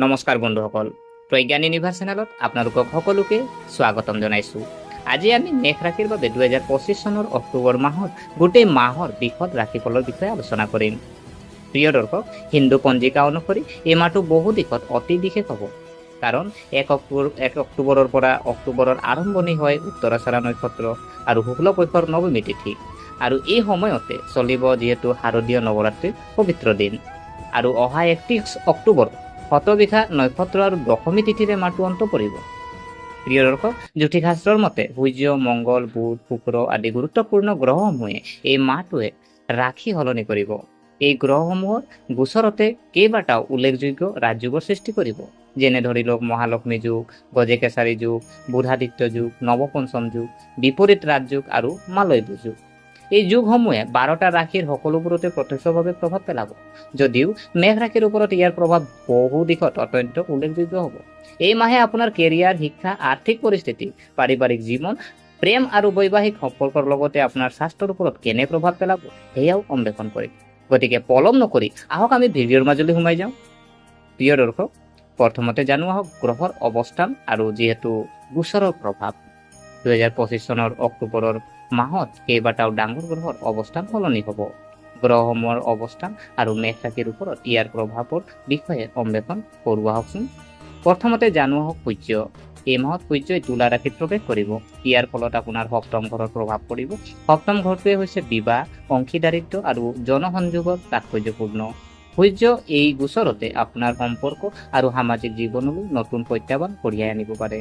নমস্কাৰ বন্ধুসকল, প্ৰজ্ঞান ইউনিভাৰ্ছ চেনেলত আপোনালোকক সকলোকে স্বাগতম জনাইছোঁ। আজি আমি মেষ ৰাশিৰ বাবে 2025 চনৰ অক্টোবৰ মাহত গোটেই মাহৰ দিশত ৰাশিফলৰ বিষয়ে আলোচনা কৰিম। প্ৰিয় দৰ্শক, হিন্দু পঞ্জিকা অনুসৰি এই মাহটো বহু দিশত অতি বিশেষ হ'ব। কাৰণ 1 অক্টোবৰৰ পৰা অক্টোবৰৰ আৰম্ভণি হয় উত্তৰাষাঢ়া নক্ষত্ৰ আৰু শুক্লপক্ষৰ নৱমী তিথি, আৰু এই সময়তে চলিব যিহেতু শাৰদীয় নৱৰাত্ৰিৰ পবিত্ৰ দিন। আৰু অহা 31 অক্টোবৰ শতবিঘা নক্ষত্ৰ আৰু দশমী তিথিৰে মাহটো অন্ত পৰিব। প্ৰিয় দৰ্শক, জ্যোতিষশাস্ত্ৰৰ মতে সূৰ্য, মংগল, বুধ, শুক্ৰ আদি গুৰুত্বপূৰ্ণ গ্ৰহসমূহে এই মাহটোৱে ৰাশি সলনি কৰিব। এই গ্ৰহসমূহৰ গোচৰতে কেইবাটাও উল্লেখযোগ্য ৰাজযোগৰ সৃষ্টি কৰিব, যেনে ধৰি লওক মহালক্ষ্মী যুগ, গজেকেশাৰী যুগ, বুধাদিত্য যুগ, নৱপঞ্চম যুগ, বিপৰীত ৰাজযোগ আৰু মালব্য যুগ। এই যুগসমূহে 12টা ৰাশিৰ সকলোবোৰতে প্ৰত্যক্ষভাৱে প্ৰভাৱ পেলাব, যদিও মেষ ৰাশিৰ ওপৰত ইয়াৰ প্ৰভাৱ বহু দিশত অত্যন্ত উল্লেখযোগ্য হ'ব। এই মাহে আপোনাৰ কেৰিয়াৰ, শিক্ষা, আৰ্থিক পৰিস্থিতি, পাৰিবাৰিক জীৱন, প্ৰেম আৰু বৈবাহিক সম্পৰ্কৰ লগতে আপোনাৰ স্বাস্থ্যৰ ওপৰত কেনে প্ৰভাৱ পেলাব সেয়াও অন্বেষণ কৰিম। গতিকে পলম নকৰি আহক আমি ভিডিঅ'ৰ মাজলৈ সোমাই যাওঁ। প্ৰিয় দৰ্শক, প্ৰথমতে জানো আহক গ্ৰহৰ অৱস্থান আৰু যিহেতু গোচৰৰ প্ৰভাৱ। 2025 চনৰ অক্টোবৰৰ মাহত কেইবাটাও ডাঙৰ গ্ৰহৰ অৱস্থান সলনি হ'ব। গ্ৰহসমূহৰ অৱস্থান আৰু মেষ ৰাশিৰ ওপৰত ইয়াৰ প্ৰভাৱৰ বিষয়ে অন্বেষণ কৰোঁ আহকচোন। প্ৰথমতে জানো আহক সূৰ্য। এই মাহত সূৰ্যই তুলা ৰাশিত প্ৰৱেশ কৰিব। ইয়াৰ ফলত আপোনাৰ সপ্তম ঘৰৰ প্ৰভাৱ পৰিব। সপ্তম ঘৰটোৱে হৈছে বিবাহ, অংশীদাৰিত্ব আৰু জনসংযোগৰ তাৎপৰ্যপূৰ্ণ। সূৰ্য এই গোচৰতে আপোনাৰ সম্পৰ্ক আৰু সামাজিক জীৱনলৈ নতুন প্ৰত্যাহ্বান কঢ়িয়াই আনিব পাৰে।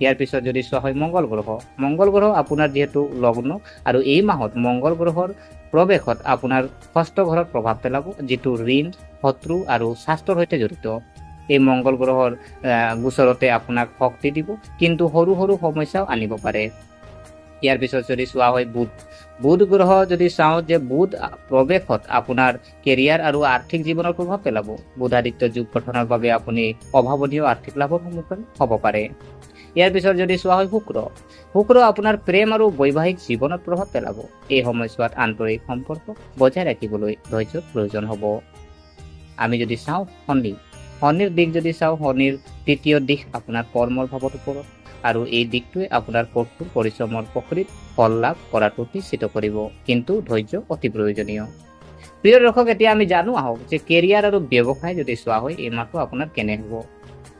ইয়াৰ পিছত যদি চোৱা হয় মংগল গ্ৰহ আপোনাৰ যিহেতু লগ্ন, আৰু এই মাহত মংগল গ্ৰহৰ প্ৰৱেশত আপোনাৰ ষষ্ঠ ঘৰত প্ৰভাৱ পেলাব, যিটো ঋণ, শত্ৰু আৰু স্বাস্থ্যৰ সৈতে জড়িত। এই মংগল গ্ৰহৰ গোচৰতে আপোনাক শক্তি দিব, কিন্তু সৰু সৰু সমস্যাও আনিব পাৰে। ইয়াৰ পিছত যদি চোৱা হয় বুধ গ্ৰহ যদি চাওঁ যে বুধ প্ৰৱেশত আপোনাৰ কেৰিয়াৰ আৰু আৰ্থিক জীৱনৰ প্ৰভাৱ পেলাব। বুধাদিত্য যুগ গঠনৰ বাবে আপুনি অভাৱনীয় আৰ্থিক লাভৰ সন্মুখীন হ'ব পাৰে। ইয়াৰ পিছত যদি চোৱা হয় শুক্ৰ আপোনাৰ প্ৰেম আৰু বৈবাহিক জীৱনত প্ৰভাৱ পেলাব। এই সময়ছোৱাত আন্তৰিক সম্পৰ্ক বজাই ৰাখিবলৈ ধৈৰ্যৰ প্ৰয়োজন হ'ব। আমি যদি চাওঁ শনিৰ দিশ যদি চাওঁ, শনিৰ তৃতীয় দিশ আপোনাৰ কৰ্মৰ ভাৱৰ ওপৰত, আৰু এই দিশটোৱে আপোনাৰ কঠোৰ পৰিশ্ৰমৰ পুখুৰীত ফল লাভ কৰাটো নিশ্চিত কৰিব, কিন্তু ধৈৰ্য অতি প্ৰয়োজনীয়। প্ৰিয় দৰ্শক, এতিয়া আমি জানো আহক যে কেৰিয়াৰ আৰু ব্যৱসায় যদি চোৱা হয় এই মাহটো আপোনাৰ কেনে হ'ব।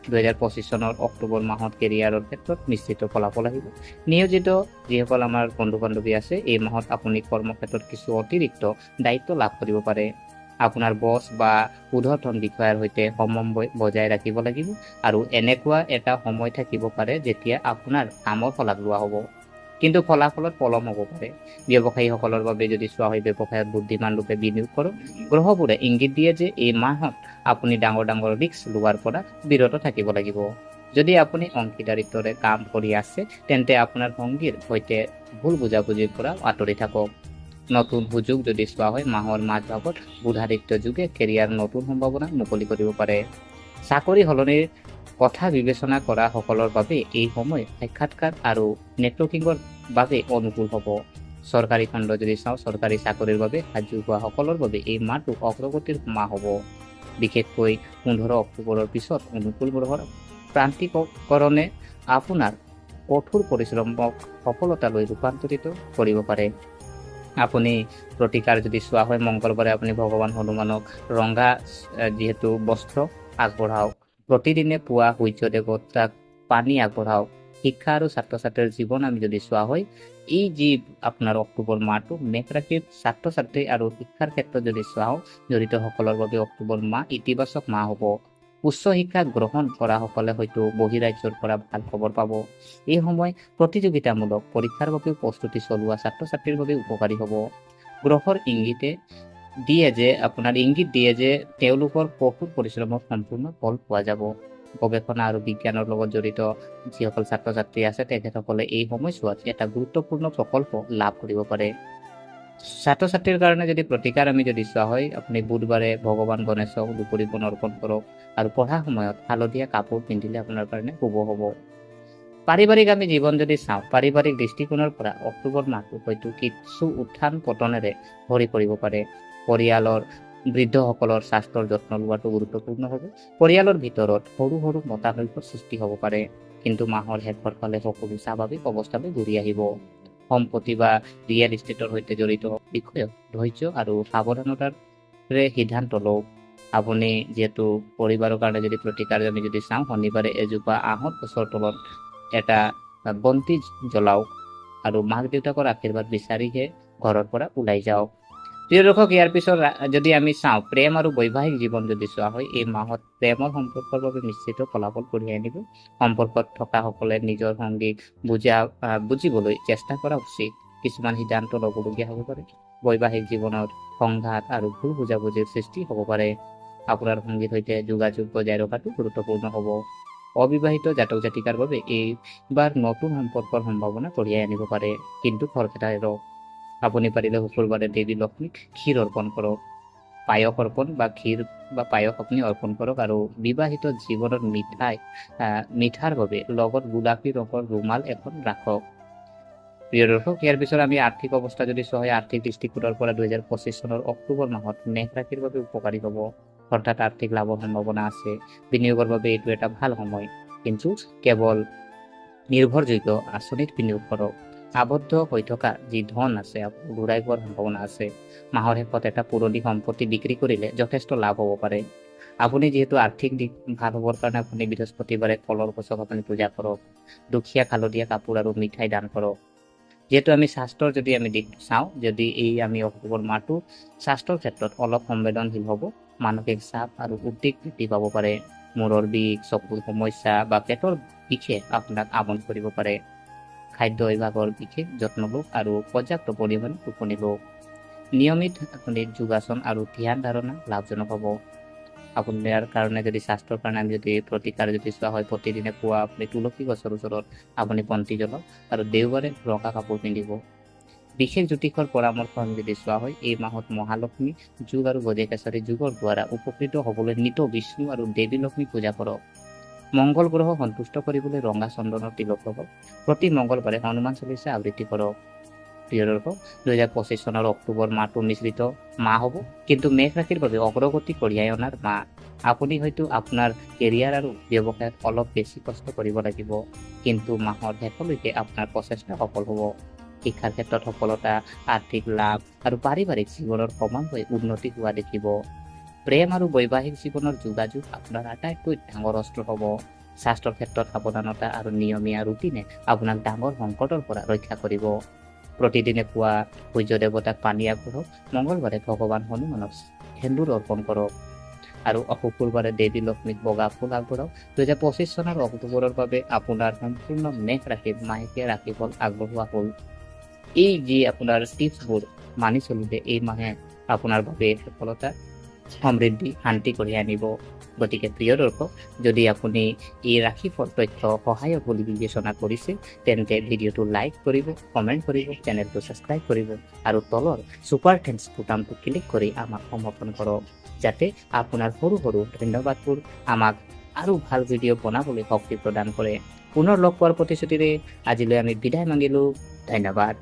2025 চনৰ অক্টোবৰ মাহত কেৰিয়াৰৰ ক্ষেত্ৰত নিশ্চিত ফলাফল আহিব। নিয়োজিত যিসকল আমাৰ বন্ধু বান্ধৱী আছে, এই মাহত আপুনি কৰ্মক্ষেত্ৰত কিছু অতিৰিক্ত দায়িত্ব লাভ কৰিব পাৰে। আপোনাৰ বছ বা ঊৰ্ধ্বতন বিষয়াৰ সৈতে সমন্বয় বজাই ৰাখিব লাগিব, আৰু এনেকুৱা এটা সময় থাকিব পাৰে যেতিয়া আপোনাৰ কামৰ শলাগ লোৱা হ'ব, কিন্তু ফলাফলত পলম হ'ব পাৰে। ব্যৱসায়ীসকলৰ বাবে যদি চোৱা হয় ব্যৱসায়ত বুদ্ধিমান ৰূপে বিনিয়োগ কৰক। গ্ৰহবোৰে ইংগিত দিয়ে যে এই মাহত আপুনি ডাঙৰ ৰিস্ক লোৱাৰ পৰা বিৰত থাকিব লাগিব। যদি আপুনি অংশীদাৰিত্বৰে কাম কৰি আছে, তেন্তে আপোনাৰ সঙ্গীৰ সৈতে ভুল বুজাবুজিৰ পৰা আঁতৰি থাকক। নতুন সুযোগ যদি চোৱা হয় মাহৰ মাজভাগত বুধাদিত্য যুগে কেৰিয়াৰ নতুন সম্ভাৱনা মুকলি কৰিব পাৰে। চাকৰি সলনিৰ কথা বিবেচনা কৰা সকলৰ বাবে এই সময় সাক্ষাৎকাৰ আৰু নেটৱৰ্কিঙৰ বাবে অনুকূল হ'ব। চৰকাৰী খণ্ড যদি চাওঁ, চৰকাৰী চাকৰিৰ বাবে সাজু হোৱা সকলৰ বাবে এই মাহটো অগ্ৰগতিৰ মাহ হ'ব। বিশেষকৈ 15 অক্টোবৰৰ পিছত অনুকূল গ্ৰহৰ প্ৰান্তিকৰণে আপোনাৰ কঠোৰ পৰিশ্ৰমক সফলতালৈ ৰূপান্তৰিত কৰিব পাৰে। আপুনি প্ৰতিকাৰ যদি চোৱা হয় মংগলবাৰে আপুনি ভগৱান হনুমানক ৰঙা যিহেতু বস্ত্ৰ আগবঢ়াওক। প্ৰতিদিনে পুৱা সূৰ্য দেৱতাক পানী আগবঢ়াওক। শিক্ষা আৰু ছাত্ৰ ছাত্ৰীৰ জীৱন আমি যদি চোৱা হয়, এই যি আপোনাৰ অক্টোবৰ মাহটো মেষ ৰাশিৰ ছাত্ৰ ছাত্ৰী আৰু শিক্ষাৰ ক্ষেত্ৰত যদি চাওঁ জড়িত সকলৰ বাবে অক্টোবৰ মাহ ইতিবাচক মাহ হ'ব। উচ্চ শিক্ষা গ্ৰহণ কৰা সকলে হয়তো বহিৰাজ্যৰ পৰা ভাল খবৰ পাব। এই সময় প্ৰতিযোগিতামূলক পৰীক্ষাৰ বাবে প্ৰস্তুতি চলোৱা ছাত্ৰ ছাত্ৰীৰ বাবে উপকাৰী হ'ব। গ্ৰহৰ ইংগিত দিয়ে যে তেওঁলোকৰ কঠোৰ পৰিশ্ৰমৰ সম্পূৰ্ণ ফল পোৱা যাব। গৱেষণা আৰু বিজ্ঞানৰ লগত জড়িত যিসকল ছাত্ৰ ছাত্ৰী আছে তেখেতসকলে এই সময়ছোৱাত এটা গুৰুত্বপূৰ্ণ প্ৰকল্প লাভ কৰিব পাৰে। ছাত্ৰ ছাত্ৰীৰ কাৰণে যদি প্ৰতিকাৰ আমি যদি চোৱা হয়, আপুনি বুধবাৰে ভগৱান গণেশক দুপৰীয়া অৰ্পণ কৰক, আৰু পঢ়া সময়ত হালধীয়া কাপোৰ পিন্ধিলে আপোনাৰ কাৰণে শুভ হ'ব। পাৰিবাৰিক আমি জীৱন যদি চাওঁ, পাৰিবাৰিক দৃষ্টিকোণৰ পৰা অক্টোবৰ মাহটো হয়তো কিছু উত্থান পতনেৰে ভৰি পৰিব পাৰে। পৰিয়ালৰ বৃদ্ধসকলৰ স্বাস্থ্যৰ যত্ন লোৱাটো গুৰুত্বপূৰ্ণ হ'ব। পৰিয়ালৰ ভিতৰত সৰু সৰু মতানৈক্যৰ সৃষ্টি হ'ব পাৰে, কিন্তু মাহৰ শেষৰ ফালে সকলো স্বাভাৱিক অৱস্থালৈ ঘূৰি আহিব। সম্পত্তি বা ৰিয়েল ইষ্টেটৰ সৈতে জড়িত বিষয়ত ধৈৰ্য আৰু সাৱধানতাৰে সিদ্ধান্ত লওক। আপুনি যিহেতু পৰিবাৰৰ কাৰণে যদি প্ৰতিকাৰ আমি যদি চাওঁ, শনিবাৰে এজোপা আহঁত গছৰ তলত এটা বন্তি জ্বলাওক আৰু মাক দেউতাকৰ আশীৰ্বাদ বিচাৰিহে ঘৰৰ পৰা ওলাই যাওক। প্ৰিয় দৰ্শক, ইয়াৰ পিছত যদি আমি চাওঁ প্ৰেম আৰু বৈবাহিক জীৱন যদি চোৱা হয়, এই মাহত প্ৰেমৰ সম্পৰ্কৰ বাবে নিশ্চিত ফলাফল কঢ়িয়াই আনিব। সম্পৰ্কত থকা সকলে নিজৰ সংগীক বুজিবলৈ চেষ্টা কৰা উচিত। কিছুমান সিদ্ধান্ত ল'বলগীয়া হ'ব পাৰে। বৈবাহিক জীৱনত সংঘাত আৰু ভুল বুজাবুজিৰ সৃষ্টি হ'ব পাৰে। আপোনাৰ সংগীৰ সৈতে যোগাযোগ বজাই ৰখাটো গুৰুত্বপূৰ্ণ হ'ব। অবিবাহিত জাতক জাতিকাৰ বাবে এইবাৰ নতুন সম্পৰ্কৰ সম্ভাৱনা কঢ়িয়াই আনিব পাৰে, কিন্তু খৰখেদাই ৰওক। আপুনি পাৰিলে শুকুৰবাৰে দেৱী লক্ষ্মীক ক্ষীৰ অৰ্পণ কৰক। পায়স অৰ্পণ বা ক্ষীৰ বা পায়স আপুনি অৰ্পণ কৰক আৰু বিবাহিত জীৱনত মিঠাৰ বাবে লগত গোলাপী ৰঙৰ ৰুমাল এখন ৰাখক। প্ৰিয় দৰ্শক, ইয়াৰ পিছত আমি আৰ্থিক অৱস্থা যদি চোৱা হয়, আৰ্থিক দৃষ্টিকোণৰ পৰা 2025 চনৰ অক্টোবৰ মাহত মেষ ৰাশিৰ বাবে উপকাৰী হ'ব। অৰ্থাৎ আৰ্থিক লাভৰ সম্ভাৱনা আছে। বিনিয়োগৰ বাবে এইটো এটা ভাল সময়, কিন্তু কেৱল নিৰ্ভৰযোগ্য আঁচনিত বিনিয়োগ কৰক। আবদ্ধ হৈ থকা যি ধন আছে ঘূৰাই পোৱাৰ সম্ভাৱনা আছে। মাহৰ শেষত এটা পুৰণি সম্পত্তি বিক্ৰী কৰিলে যথেষ্ট লাভ হ'ব পাৰে। আপুনি যিহেতু আৰ্থিক দিশ ভাল হ'বৰ কাৰণে আপুনি বৃহস্পতিবাৰে কলৰ গছক আপুনি পূজা কৰক। দুখীয়াক হালধীয়া কাপোৰ আৰু মিঠাই দান কৰক। যিহেতু আমি স্বাস্থ্যৰ যদি আমি দিশ চাওঁ, যদি এই আমি অক্টোবৰ মাহটো স্বাস্থ্যৰ ক্ষেত্ৰত অলপ সংবেদনশীল হ'ব। মানসিক চাপ আৰু উদ্বেগ বৃদ্ধি পাব পাৰে। মূৰৰ বিষ, চকুৰ সমস্যা বা পেটৰ বিষে আপোনাক আমনি কৰিব পাৰে। খাদ্য অভ্যাসৰ বিশেষ যত্ন লওক আৰু পৰ্যাপ্ত পৰিমাণে টোপনি লওক। নিয়মিত আপুনি যোগাসন আৰু ধ্যান ধাৰণা লাভজনক হ'ব। আপোনাৰ কাৰণে যদি স্বাস্থ্যৰ কাৰণে আমি যদি প্ৰতিকাৰ যদি চোৱা হয়, প্ৰতিদিনে পুৱা আপুনি তুলসী গছৰ ওচৰত আপুনি বন্তি জ্বলাওক আৰু দেওবাৰে ৰঙা কাপোৰ পিন্ধিব। বিশেষ জ্যোতিষৰ পৰামৰ্শ আমি যদি চোৱা হয়, এই মাহত মহালক্ষ্মী যোগ আৰু গজকেশ্বৰী যোগৰ দ্বাৰা উপকৃত হ'বলৈ নিত বিষ্ণু আৰু দেৱী লক্ষ্মী পূজা কৰক। মংগল গ্ৰহ সন্তুষ্ট কৰিবলৈ ৰঙা চন্দনৰ তিলক লগাওক। প্ৰতি মংগলবাৰে হনুমান চলিচা আবৃত্তি কৰক। প্ৰিয় দৰ্শক, 2025 চনৰ অক্টোবৰ মাহটো মিশ্ৰিত মাহ হ'ব, কিন্তু মেষ ৰাশিৰ বাবে অগ্ৰগতি কঢ়িয়াই অনাৰ মাহ। আপুনি হয়তো আপোনাৰ কেৰিয়াৰ আৰু ব্যৱসায়ত অলপ বেছি কষ্ট কৰিব লাগিব, কিন্তু মাহৰ শেষলৈকে আপোনাৰ প্ৰচেষ্টা সফল হ'ব। শিক্ষাৰ ক্ষেত্ৰত সফলতা, আৰ্থিক লাভ আৰু পাৰিবাৰিক জীৱনৰ ক্ৰমান্বয়ে উন্নতি হোৱা দেখিব। প্ৰেম আৰু বৈবাহিক জীৱনৰ যোগাযোগ আপোনাৰ আটাইতকৈ ডাঙৰ অস্ত্ৰ হ'ব। স্বাস্থ্যৰ ক্ষেত্ৰত সাৱধানতা আৰু নিয়মীয়া ৰুটিনে আপোনাক ডাঙৰ সংকটৰ পৰা ৰক্ষা কৰিব। প্ৰতিদিনে পুৱা সূৰ্য দেৱতাক পানী আগবঢ়াওক। মংগলবাৰে ভগৱান হনুমানক সেন্দুৰ অৰ্পণ কৰক আৰু শুকুৰবাৰে দেৱী লক্ষ্মীক বগা ফুল আগবঢ়াওক। 2025 চনৰ অক্টোবৰৰ বাবে আপোনাৰ সম্পূৰ্ণ মেষ ৰাশিৰ মাহেকীয়া ৰাশিফল আগবঢ়োৱা হ'ল। এই যি আপোনাৰ টিপছবোৰ মানি চলিলে এই মাহে আপোনাৰ বাবে সফলতা, সমৃদ্ধি, শান্তি কঢ়িয়াই আনিব। গতিকে প্ৰিয় দৰ্শক, যদি আপুনি এই ৰাশিফল তথ্য সহায়ক বুলি বিবেচনা কৰিছে, তেন্তে ভিডিঅ'টো লাইক কৰিব, কমেণ্ট কৰিব, চেনেলটো ছাবস্ক্ৰাইব কৰিব আৰু তলৰ ছুপাৰ থেংকছ বুটামটো ক্লিক কৰি আমাক সমৰ্থন কৰক, যাতে আপোনাৰ সৰু সৰু ধন্যবাদবোৰ আমাক আৰু ভাল ভিডিঅ' বনাবলৈ শক্তি প্ৰদান কৰে। পুনৰ লগ পোৱাৰ প্ৰতিশ্ৰুতিৰে আজিলৈ আমি বিদায় মাগিলোঁ। ধন্যবাদ।